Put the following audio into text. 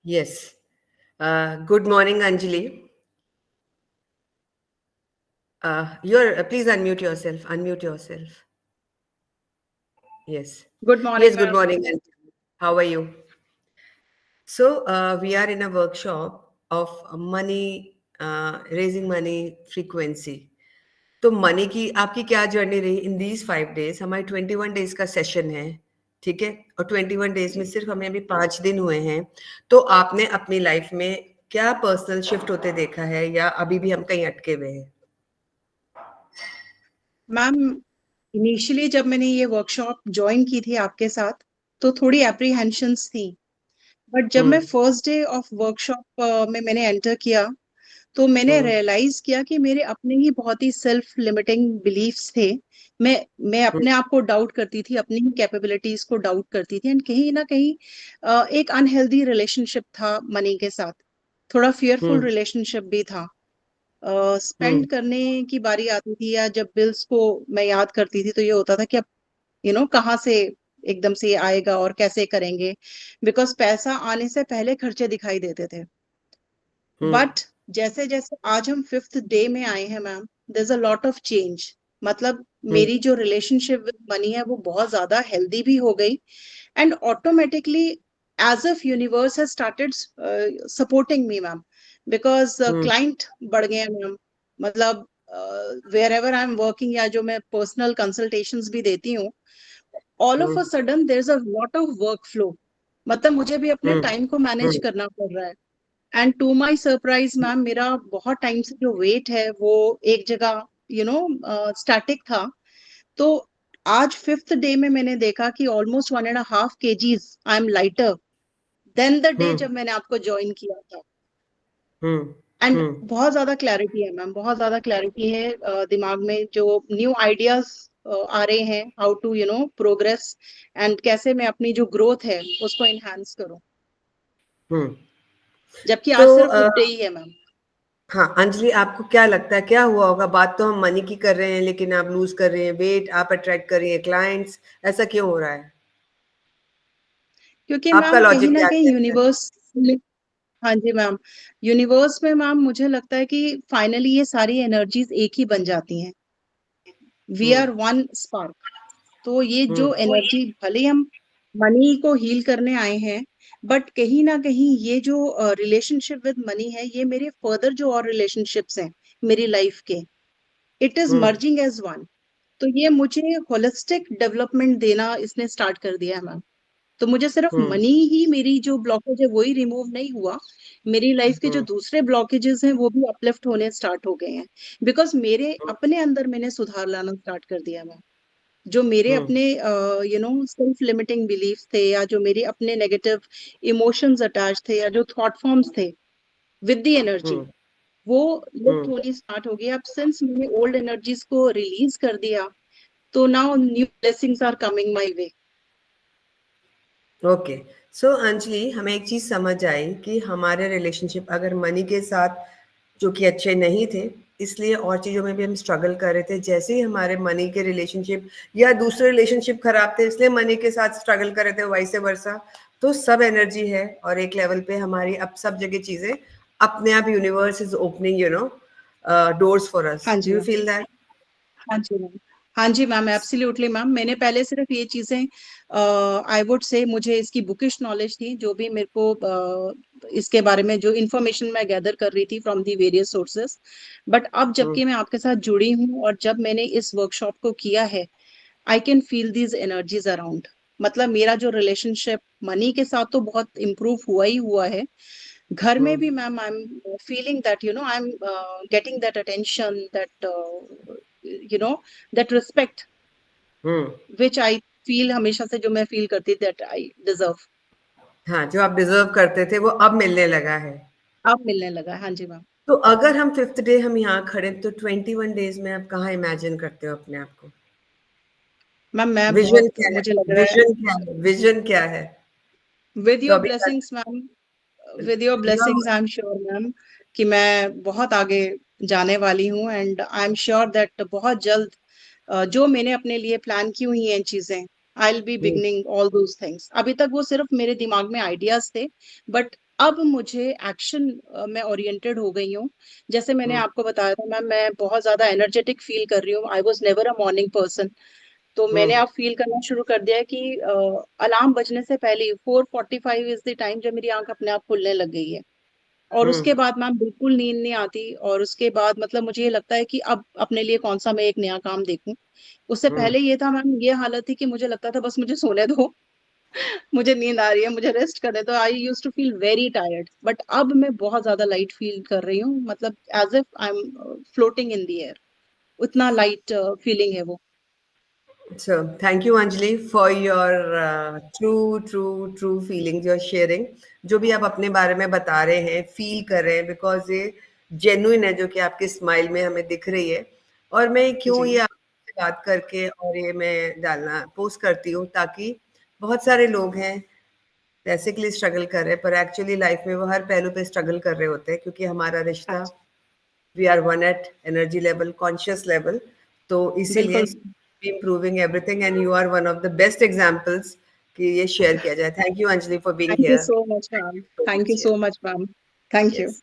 Yes. Good morning, Anjali. Please unmute yourself. Unmute yourself. Yes. Good morning, Yes, good ma'am. morning, Anjali. How are you? So, we are in a workshop of money, raising money frequency. तो money की आपकी क्या journey रही in these 5 days? हमारी 21 days का session है, ठीक है? और 21 डेज में जी सिर्फ हमें अभी 5 दिन हुए हैं। तो आपने अपनी लाइफ में क्या पर्सनल शिफ्ट होते देखा है, या अभी भी हम कहीं अटके हुए हैं? मैम, इनिशियली जब मैंने ये वर्कशॉप ज्वाइन की थी आपके साथ तो थोड़ी एप्रीहेंशंस थी। बट जब मैं हम्म। फर्स्ट डे ऑफ वर्कशॉप में मैंने एंटर किया तो मैंने हम्म। रियलाइज किया कि मेरे अपने ही बहुत ही सेल्फ लिमिटिंग बिलीफ्स थे। मैं हम्म। अपने आप को डाउट करती थी, अपनी ही कैपेबिलिटीज को डाउट करती थी, एंड कहीं ना कहीं एक अनहेल्दी रिलेशनशिप था मनी के साथ। थोड़ा फियरफुल हम्म। रिलेशनशिप भी था। स्पेंड हम्म। करने की बारी आती थी या जब बिल्स को मैं याद करती थी तो ये होता था कि अब कहाँ से एकदम से ये आएगा और कैसे करेंगे, बिकॉज पैसा आने से पहले खर्चे दिखाई देते थे। हम्म। बट जैसे जैसे आज हम फिफ्थ डे में आए हैं ma'am, there is a lot of change. मतलब हम्म। मेरी जो रिलेशनशिप विद मनी है वो बहुत ज्यादा हेल्दी भी हो गई, and automatically as if universe has started supporting me ma'am, because hmm. Client बढ़ गए हैं मैम। मतलब where ever I am working या जो मैं पर्सनल कंसल्टेशंस भी देती हूँ, all of hmm. A sudden there is a lot of work flow. मतलब मुझे भी अपने हम्म। टाइम को मैनेज हम्म। करना पड़ रहा है। And to my surprise ma'am, मेरा बहुत टाइम से जो वेट है वो एक जगह स्टैटिक था। तो आज फिफ्थ डे में मैंने देखा कि almost 1.5 kgs I am lighter than the day hmm. जब मैंने आपको ज्वाइन किया था। हम्म। And hmm. बहुत ज्यादा क्लैरिटी है मैम, बहुत ज्यादा क्लैरिटी है दिमाग में। जो न्यू आइडियाज आ रहे हैं, हाउ टू प्रोग्रेस, एंड कैसे मैं अपनी जो ग्रोथ है उसको इनहेंस करूं। हम्म। जबकि तो आज सिर्फ फिफ्थ डे ही है मैम। हाँ अंजलि, आपको क्या लगता है क्या हुआ होगा? बात तो हम मनी की कर रहे हैं, लेकिन आप लूज कर रहे हैं वेट, आप अट्रैक्ट कर रही हैं क्लाइंट्स। ऐसा क्यों हो रहा है? क्योंकि आपका मैम कहीं लॉजिक ना क्या कहीं कहता है? यूनिवर्स, हाँ जी मैम, यूनिवर्स में मैम मुझे लगता है कि फाइनली ये सारी एनर्जीज एक ही बन जाती हैं। We hmm. Are one spark. तो ये जो हम्म। एनर्जी, भले ही हम मनी को हील करने आए हैं, बट कहीं ना कहीं ये जो रिलेशनशिप विद मनी है, ये मेरे फर्दर जो और रिलेशनशिप्स हैं मेरी लाइफ के, it is hmm. Merging as one. तो ये मुझे होलिस्टिक डेवलपमेंट देना इसने स्टार्ट कर दिया है मैम। तो मुझे सिर्फ हम्म। मनी ही, मेरी जो ब्लॉकेज है वही रिमूव नहीं हुआ, मेरी लाइफ के जो हम्म। दूसरे ब्लॉकेजेस हैं वो भी अपलिफ्ट होने स्टार्ट हो गए हैं। बिकॉज मेरे अपने अंदर मैंने सुधार लाना स्टार्ट कर दिया मैं। जो मेरे हम्म। अपने सेल्फ लिमिटिंग बिलीफ थे, या जो मेरे अपने नेगेटिव इमोशंस अटैच थे, या जो थॉट फॉर्म्स थे विद द एनर्जी, हम्म। वो लिफ्ट हम्म। होनी स्टार्ट हो गई। अब सिंस मैंने ओल्ड एनर्जीज को रिलीज कर दिया, तो now new blessings are coming my way. Okay. So Anjali, हमें एक चीज समझ आई कि हमारे रिलेशनशिप अगर मनी के साथ जो कि अच्छे नहीं थे, इसलिए और चीज़ों में भी हम स्ट्रगल कर रहे थे। जैसे ही हमारे मनी के रिलेशनशिप या दूसरे रिलेशनशिप खराब थे, इसलिए मनी के साथ स्ट्रगल कर रहे थे, वाइस वर्सा। तो सब एनर्जी है, और एक लेवल पे हमारी अब सब जगह चीज़ें अपने आप, universe is opening doors for us. हाँ डू जी यू मैम। Feel that? हाँ जी मैम। हाँ जी मैम, एब्सोल्युटली मैम। मैंने पहले सिर्फ ये चीजें, आई वुड से, मुझे इसकी बुकिश नॉलेज थी, जो भी मेरे को इसके बारे में जो इन्फॉर्मेशन मैं गैदर कर रही थी from the various sources. But अब हम्म। जबकि मैं आपके साथ जुड़ी हूँ और जब मैंने इस वर्कशॉप को किया है, I can feel these energies around. मतलब मेरा जो रिलेशनशिप मनी के साथ तो बहुत इम्प्रूव हुआ ही हुआ है, घर में हम्म। भी ma'am I am feeling that I am getting that attention, that that respect hmm. Which I feel हमेशा से, जो मैं फील करती दैट आई डिजर्व, हाँ, जो आप डिजर्व करते थे वो अब मिलने लगा है। अब मिलने लगा है। हाँ जी मैम। तो अगर हम फिफ्थ डे हम यहाँ खड़े, तो 21 डेज में आप कहाँ इमेजिन करते हो अपने आप को? मैम मैं विजन बहुत, क्या है? मुझे लग रहा है, विजन क्या है? विजन क्या है? विद तो योर अभी blessings ma'am, with your your blessings I am sure ma'am कि मैं बहुत आगे जाने वाली हूँ, and I am sure that बहुत जल्द जो मैंने अपने लिए प्लान की हुई हैं चीजें, I will be beginning all those things. अभी तक वो सिर्फ मेरे दिमाग में आइडियाज थे, बट अब मुझे एक्शन में ओरिएंटेड हो गई हूँ। जैसे मैंने आपको बताया था मैम, मैं बहुत ज्यादा एनर्जेटिक फील कर रही हूँ। I was never a morning person. तो मैंने अब फील करना शुरू कर दिया है कि अलार्म बजने से पहले 4:45 इज द टाइम जब मेरी आंख अपने आप खुलने लग गई है। और उसके बाद मैम बिल्कुल नींद नहीं आती, और उसके बाद मतलब मुझे ये लगता है कि अब अपने लिए कौन सा मैं एक नया काम देखूं। उससे पहले ये था मैम, ये हालत थी कि मुझे लगता था बस मुझे सोने दो, मुझे नींद आ रही है, मुझे रेस्ट करने दो। I use to feel very tired, but अब मैं बहुत ज्यादा लाइट फील कर रही हूँ, मतलब as if I am floating in the air. उतना लाइट फीलिंग है वो। So thank you Anjali for your true feelings you're sharing. जो भी आप अपने बारे में बता रहे हैं, फील कर रहे हैं, बिकॉज ये जेन्युइन है जो कि आपकी स्माइल में हमें दिख रही है। और मैं क्यों जी ये आपसे बात करके और ये मैं डालना पोस्ट करती हूँ, ताकि बहुत सारे लोग हैं पैसे के लिए स्ट्रगल कर रहे हैं, पर एक्चुअली लाइफ में वो हर पहलू पे स्ट्रगल कर रहे होते हैं, क्योंकि हमारा रिश्ता, अच्छा, we are one at energy level, conscious level. तो इसीलिए बिल्कुल। Improving everything, and you are one of the best examples कि ये शेयर किया जाए। Thank you Anjali for being thank you here. So much ma'am. So thank much. You so much ma'am. Thank you. Yes.